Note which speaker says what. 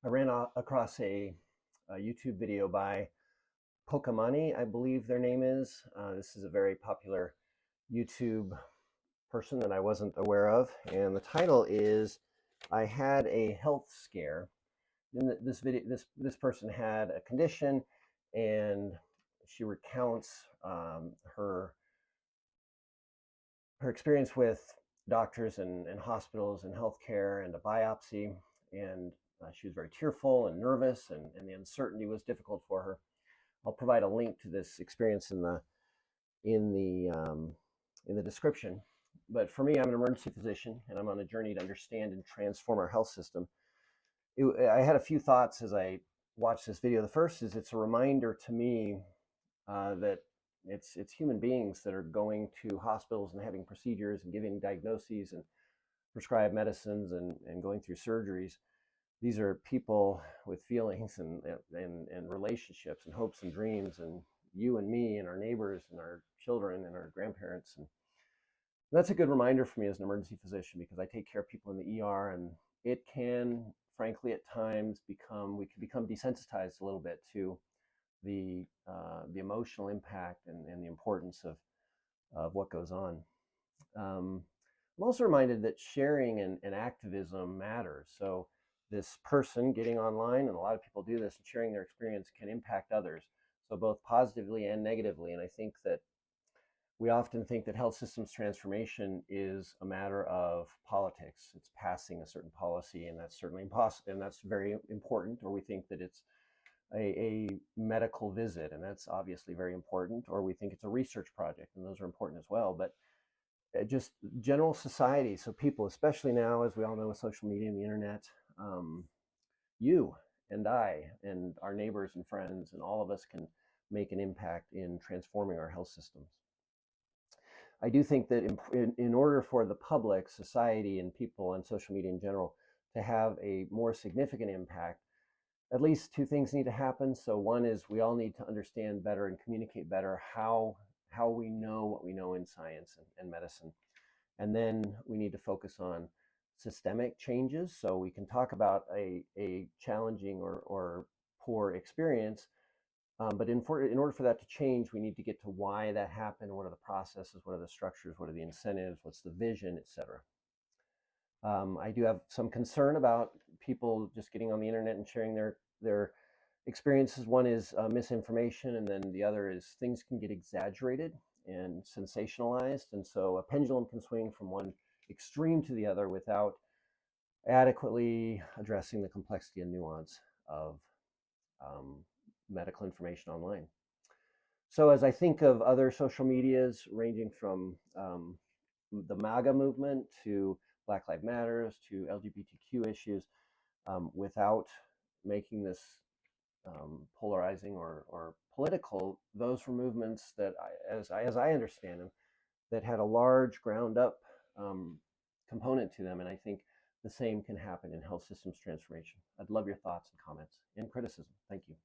Speaker 1: I ran across a YouTube video by Pokimane, I believe their name is. This is a very popular YouTube person that I wasn't aware of, and the title is "I Had a Health Scare." In this video, this person had a condition, and she recounts her experience with doctors and hospitals and healthcare and a biopsy, and she was very tearful and nervous, and the uncertainty was difficult for her. I'll provide a link to this experience in the in the description. But for me, I'm an emergency physician, and I'm on a journey to understand and transform our health system. I had a few thoughts as I watched this video. The first is it's a reminder to me that it's human beings that are going to hospitals and having procedures and giving diagnoses and prescribed medicines and going through surgeries. These are people with feelings and relationships and hopes and dreams, and you and me and our neighbors and our children and our grandparents. And that's a good reminder for me as an emergency physician, because I take care of people in the ER, and it can, frankly, at times we can become desensitized a little bit to the emotional impact and the importance of what goes on. I'm also reminded that sharing and activism matters. So this person getting online, and a lot of people do this, and sharing their experience can impact others, so both positively and negatively. And I think that we often think that health systems transformation is a matter of politics. It's passing a certain policy, and that's certainly impossible, and that's very important. Or we think that it's a medical visit, and that's obviously very important. Or we think it's a research project, and those are important as well. But just general society, so people, especially now, as we all know, with social media and the internet, you and I and our neighbors and friends and all of us can make an impact in transforming our health systems. I do think that in order for the public, society, and people on social media in general to have a more significant impact, at least two things need to happen. So one is we all need to understand better and communicate better how we know what we know in science and medicine. And then we need to focus on systemic changes. So we can talk about a challenging or poor experience, but in order for that to change, we need to get to why that happened, what are the processes, what are the structures, what are the incentives, what's the vision, etc. I do have some concern about people just getting on the internet and sharing their experiences. One is misinformation, and then the other is things can get exaggerated and sensationalized, and so a pendulum can swing from one extreme to the other without adequately addressing the complexity and nuance of medical information online. So as I think of other social medias, ranging from the MAGA movement to Black Lives Matters to LGBTQ issues, without making this polarizing or political, those were movements that, as I understand them, that had a large ground up component to them. And I think the same can happen in health systems transformation. I'd love your thoughts and comments and criticism. Thank you.